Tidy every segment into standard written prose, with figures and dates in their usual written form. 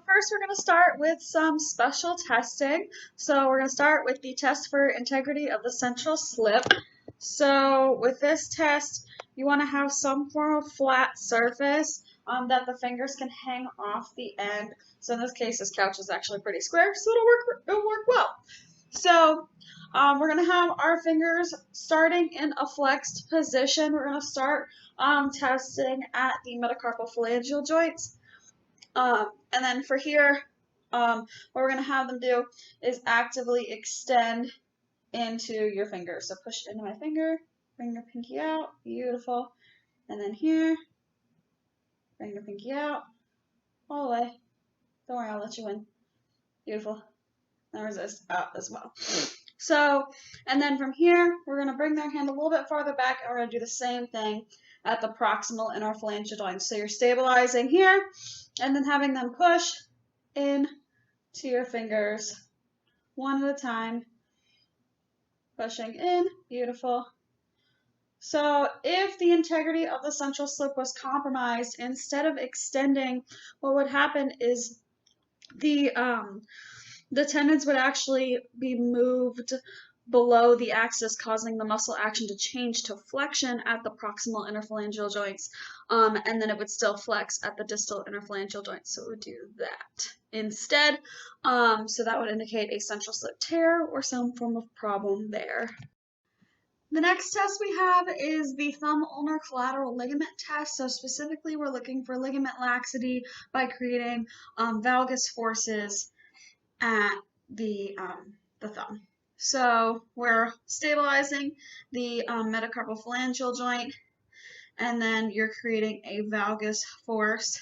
first we're going to start with some special testing. So we're going to start with the test for integrity of the central slip. So with this test, you want to have some form of flat surface that the fingers can hang off the end. So in this case, this couch is actually pretty square, so it'll work well. So we're going to have our fingers starting in a flexed position. We're going to start testing at the metacarpal phalangeal joints. And then for here, what we're going to have them do is actively extend into your finger. So push it into my finger, bring your pinky out, beautiful. And then here, bring your pinky out, all the way. Don't worry, I'll let you in. Beautiful. Now resist out as well. So, and then from here, we're going to bring their hand a little bit farther back, and we're going to do the same thing at the proximal interphalangeal joint. So you're stabilizing here, and then having them push in to your fingers, one at a time, pushing in, beautiful. So if the integrity of the central slip was compromised, instead of extending, what would happen is the tendons would actually be moved below the axis, causing the muscle action to change to flexion at the proximal interphalangeal joints, and then it would still flex at the distal interphalangeal joints, so it would do that instead. So that would indicate a central slip tear or some form of problem there. The next test we have is the thumb ulnar collateral ligament test. So specifically, we're looking for ligament laxity by creating valgus forces at the thumb. So we're stabilizing the metacarpal phalangeal joint, and then you're creating a valgus force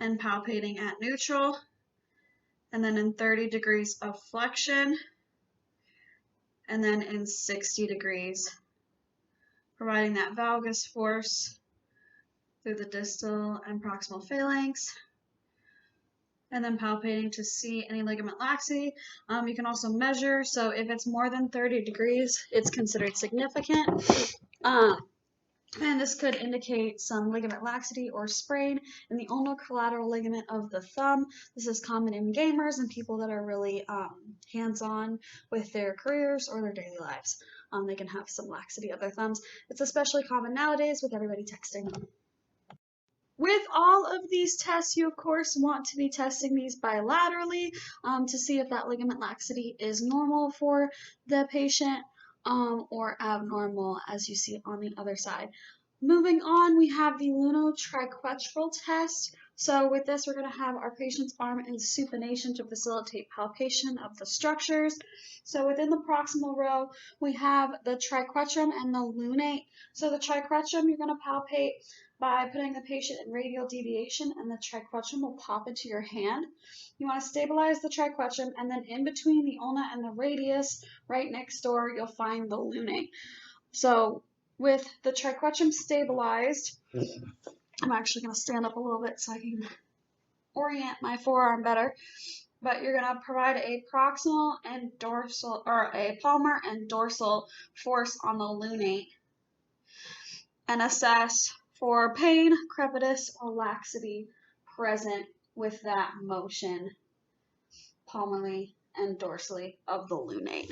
and palpating at neutral, and then in 30 degrees of flexion, and then in 60 degrees, providing that valgus force through the distal and proximal phalanx, and then palpating to see any ligament laxity. You can also measure, so if it's more than 30 degrees, it's considered significant. And this could indicate some ligament laxity or sprain in the ulnar collateral ligament of the thumb. This is common in gamers and people that are really hands-on with their careers or their daily lives. They can have some laxity of their thumbs. It's especially common nowadays with everybody texting. With all of these tests, you of course want to be testing these bilaterally to see if that ligament laxity is normal for the patient or abnormal, as you see on the other side. Moving on, we have the lunotriquetral test. So with this, we're going to have our patient's arm in supination to facilitate palpation of the structures. So within the proximal row, we have the triquetrum and the lunate. So the triquetrum, you're going to palpate by putting the patient in radial deviation, and the triquetrum will pop into your hand. You want to stabilize the triquetrum, and then in between the ulna and the radius, right next door, you'll find the lunate. So with the triquetrum stabilized, I'm actually going to stand up a little bit so I can orient my forearm better. But you're going to provide a proximal and dorsal, or a palmar and dorsal force on the lunate, and assess for pain, crepitus, or laxity present with that motion, palmally and dorsally of the lunate.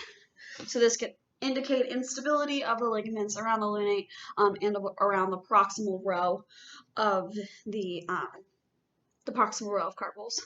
So this could indicate instability of the ligaments around the lunate and around the proximal row of the proximal row of carpals.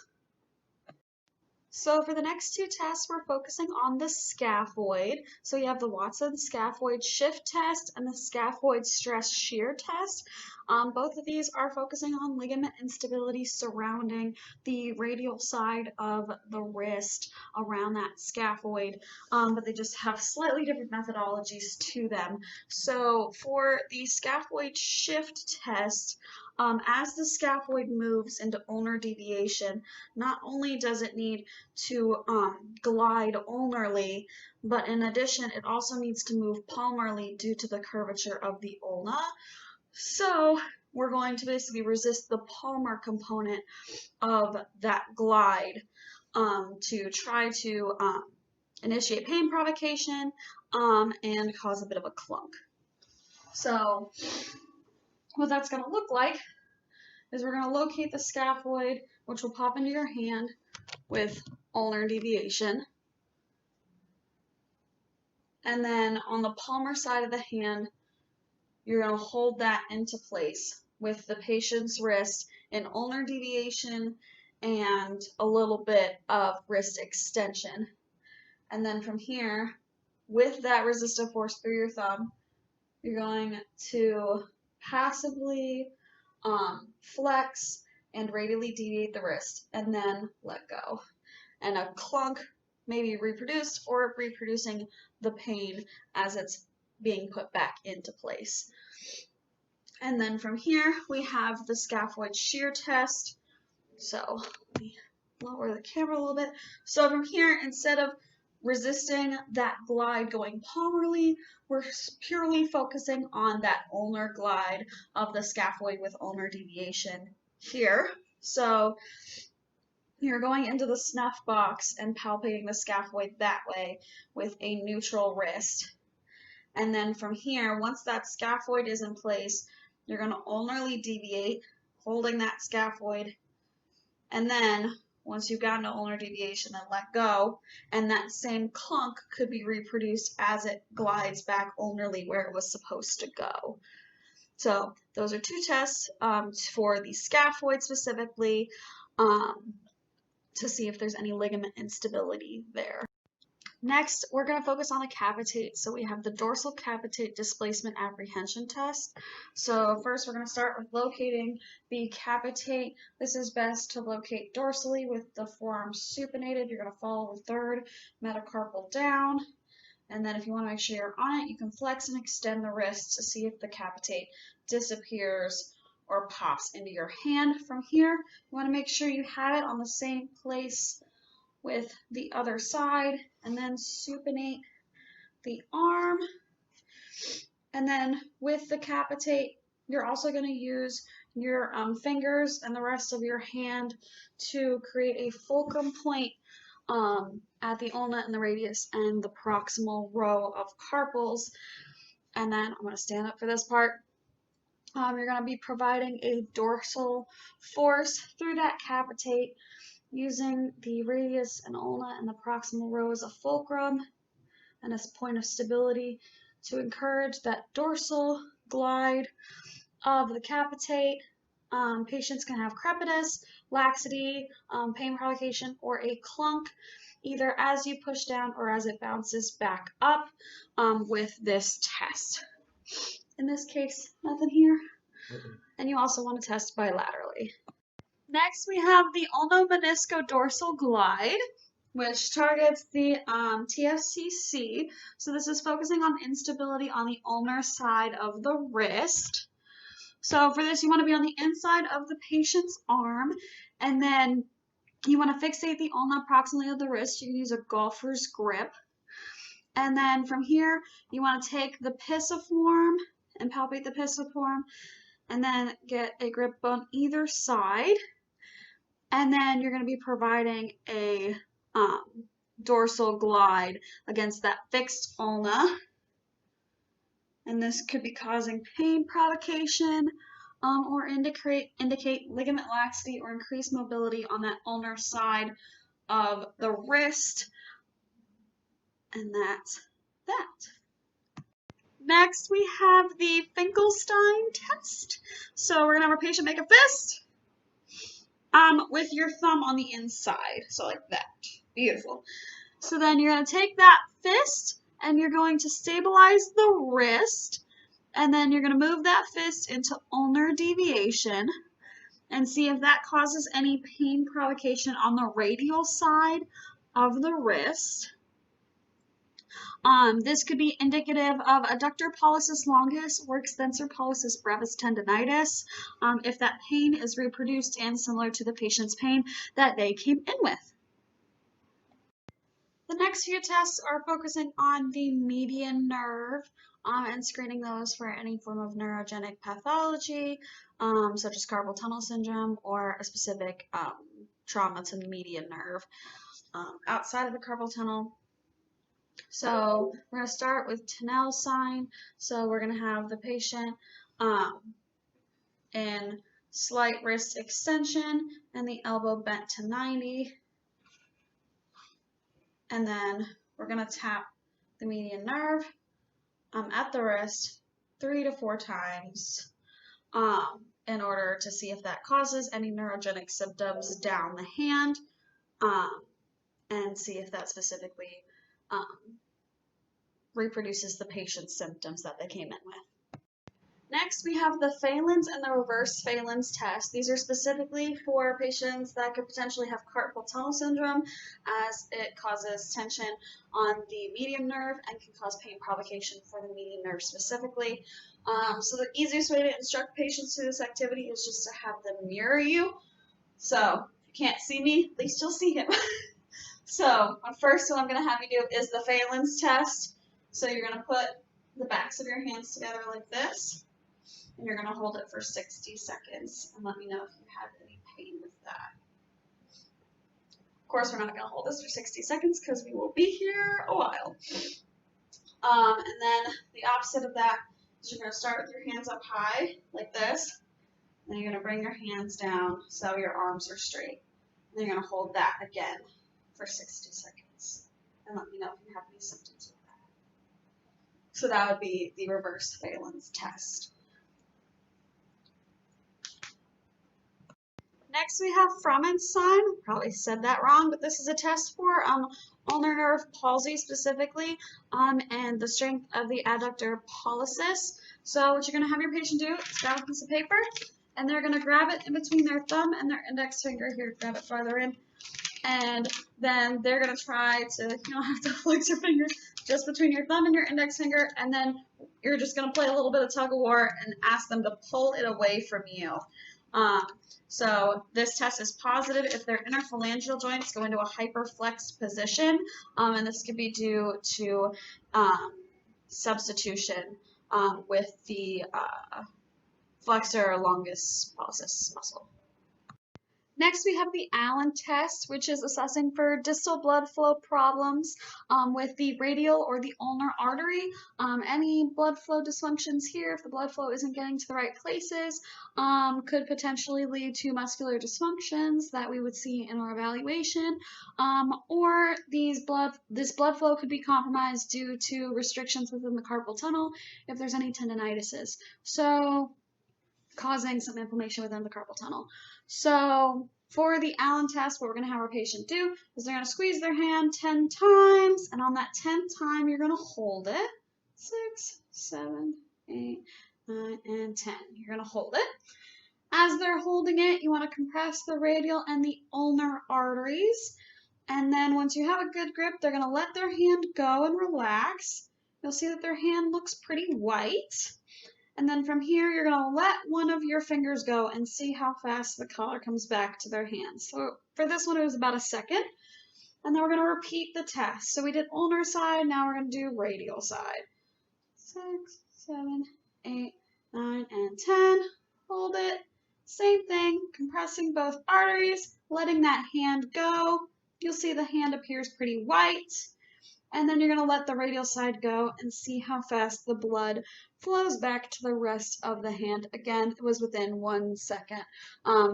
So for the next two tests, we're focusing on the scaphoid. So you have the Watson scaphoid shift test and the scaphoid stress shear test. Both of these are focusing on ligament instability surrounding the radial side of the wrist around that scaphoid, but they just have slightly different methodologies to them. So for the scaphoid shift test, as the scaphoid moves into ulnar deviation, not only does it need to glide ulnarly, but in addition, it also needs to move palmarly due to the curvature of the ulna. So we're going to basically resist the palmar component of that glide to try to initiate pain provocation and cause a bit of a clunk. So what that's going to look like is we're going to locate the scaphoid, which will pop into your hand with ulnar deviation. And then on the palmar side of the hand, you're going to hold that into place with the patient's wrist in ulnar deviation and a little bit of wrist extension. And then from here, with that resistive force through your thumb, you're going to passively flex and radially deviate the wrist and then let go. And a clunk may be reproduced or reproducing the pain as it's being put back into place. And then from here, we have the scaphoid shear test. So let me lower the camera a little bit. So from here, instead of resisting that glide going palmarly, we're purely focusing on that ulnar glide of the scaphoid with ulnar deviation here. So you're going into the snuff box and palpating the scaphoid that way with a neutral wrist. And then from here, once that scaphoid is in place, you're going to ulnarly deviate, holding that scaphoid. And then once you've gotten to ulnar deviation, then let go. And that same clunk could be reproduced as it glides back ulnarly where it was supposed to go. So those are two tests for the scaphoid specifically to see if there's any ligament instability there. Next, we're going to focus on the capitate. So we have the dorsal capitate displacement apprehension test. So first we're going to start with locating the capitate. This is best to locate dorsally with the forearm supinated. You're going to follow the third metacarpal down. And then if you want to make sure you're on it, you can flex and extend the wrist to see if the capitate disappears or pops into your hand. From here, you want to make sure you have it on the same place with the other side, and then supinate the arm. And then with the capitate, you're also going to use your fingers and the rest of your hand to create a fulcrum point at the ulna and the radius and the proximal row of carpals. And then I'm going to stand up for this part. You're going to be providing a dorsal force through that capitate, using the radius and ulna and the proximal row as a fulcrum and as a point of stability to encourage that dorsal glide of the capitate. Patients can have crepitus, laxity, pain provocation, or a clunk, either as you push down or as it bounces back up with this test. In this case, nothing here. And you also want to test bilaterally. Next, we have the ulnomeniscodorsal glide, which targets the TFCC. So this is focusing on instability on the ulnar side of the wrist. So for this, you want to be on the inside of the patient's arm, and then you want to fixate the ulna proximally of the wrist. You can use a golfer's grip. And then from here, you want to take the pisiform and palpate the pisiform, and then get a grip on either side. And then you're going to be providing a dorsal glide against that fixed ulna. And this could be causing pain provocation or indicate ligament laxity or increased mobility on that ulnar side of the wrist. And that's that. Next, we have the Finkelstein test. So we're going to have our patient make a fist. With your thumb on the inside, so like that. Beautiful. So then you're going to take that fist and you're going to stabilize the wrist, and then you're going to move that fist into ulnar deviation and see if that causes any pain provocation on the radial side of the wrist. This could be indicative of adductor pollicis longus or extensor pollicis brevis tendinitis if that pain is reproduced and similar to the patient's pain that they came in with. The next few tests are focusing on the median nerve and screening those for any form of neurogenic pathology, such as carpal tunnel syndrome or a specific trauma to the median nerve outside of the carpal tunnel. So we're going to start with Tinel sign. So we're going to have the patient in slight wrist extension, and the elbow bent to 90. And then we're going to tap the median nerve at the wrist 3 to 4 times in order to see if that causes any neurogenic symptoms down the hand, and see if that specifically reproduces the patient's symptoms that they came in with. Next, we have the Phelan's and the reverse Phelan's test. These are specifically for patients that could potentially have carpal tunnel syndrome, as it causes tension on the median nerve and can cause pain provocation for the median nerve specifically. So the easiest way to instruct patients to this activity is just to have them mirror you. So if you can't see me, at least you'll see him. So first, what I'm going to have you do is the Phelan's test. So you're going to put the backs of your hands together like this, and you're going to hold it for 60 seconds and let me know if you have any pain with that. Of course, we're not going to hold this for 60 seconds because we will be here a while. And then the opposite of that is you're going to start with your hands up high like this, and you're going to bring your hands down so your arms are straight. And you're going to hold that again for 60 seconds and let me know if you have any symptoms with that. So that would be the reverse Phelan's test. Next, we have Fromen's sign. Probably said that wrong, but this is a test for ulnar nerve palsy specifically, and the strength of the adductor pollicis. So what you're going to have your patient do is grab a piece of paper, and they're going to grab it in between their thumb and their index finger. Here, grab it farther in. And then they're going to try to, you don't have to flex your fingers, just between your thumb and your index finger, and then you're just going to play a little bit of tug of war and ask them to pull it away from you. So this test is positive if their interphalangeal joints go into a hyperflexed position, and this could be due to substitution with the flexor longus pollicis muscle. Next, we have the Allen test, which is assessing for distal blood flow problems with the radial or the ulnar artery. Any blood flow dysfunctions here, if the blood flow isn't getting to the right places, could potentially lead to muscular dysfunctions that we would see in our evaluation, or this blood flow could be compromised due to restrictions within the carpal tunnel if there's any tendinitises, so causing some inflammation within the carpal tunnel. So for the Allen test, what we're going to have our patient do is they're going to squeeze their hand 10 times, and on that 10th time, you're going to hold it. 6, 7, 8, 9, and 10. You're going to hold it. As they're holding it, you want to compress the radial and the ulnar arteries. And then once you have a good grip, they're going to let their hand go and relax. You'll see that their hand looks pretty white. And then from here, you're going to let one of your fingers go and see how fast the color comes back to their hands. So for this one, it was about a second. And then we're going to repeat the test. So we did ulnar side, now we're going to do radial side. 6, 7, 8, 9, and 10. Hold it. Same thing, compressing both arteries, letting that hand go. You'll see the hand appears pretty white. And then you're going to let the radial side go and see how fast the blood flows back to the rest of the hand. Again, it was within 1 second.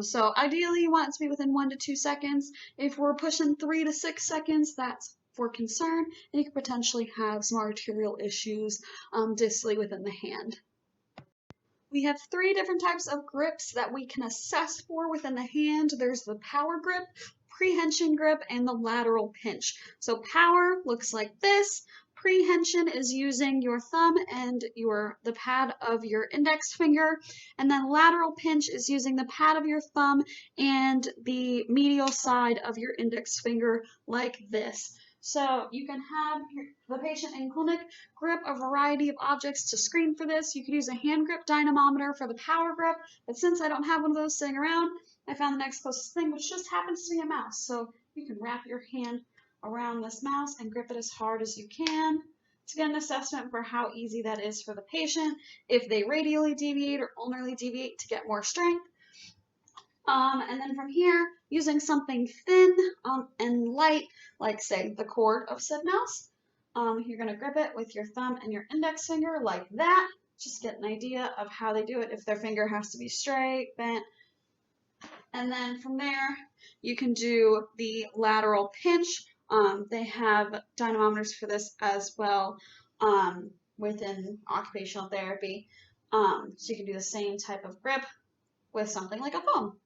So ideally, you want it to be within 1 to 2 seconds. If we're pushing 3 to 6 seconds, that's for concern, and you could potentially have some arterial issues distally within the hand. We have 3 different types of grips that we can assess for within the hand. There's the power grip, prehension grip, and the lateral pinch. So power looks like this. Prehension is using your thumb and the pad of your index finger, and then lateral pinch is using the pad of your thumb and the medial side of your index finger like this. So you can have the patient in clinic grip a variety of objects to screen for this. You could use a hand grip dynamometer for the power grip, but since I don't have one of those sitting around, I found the next closest thing, which just happens to be a mouse. So you can wrap your hand around this mouse and grip it as hard as you can to get an assessment for how easy that is for the patient, if they radially deviate or ulnarly deviate to get more strength. And then from here, using something thin and light, like say the cord of said mouse, you're going to grip it with your thumb and your index finger like that. Just get an idea of how they do it, if their finger has to be straight, bent, And then from there, you can do the lateral pinch. They have dynamometers for this as well within occupational therapy. So you can do the same type of grip with something like a foam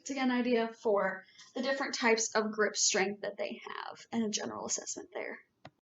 to get an idea for the different types of grip strength that they have and a general assessment there.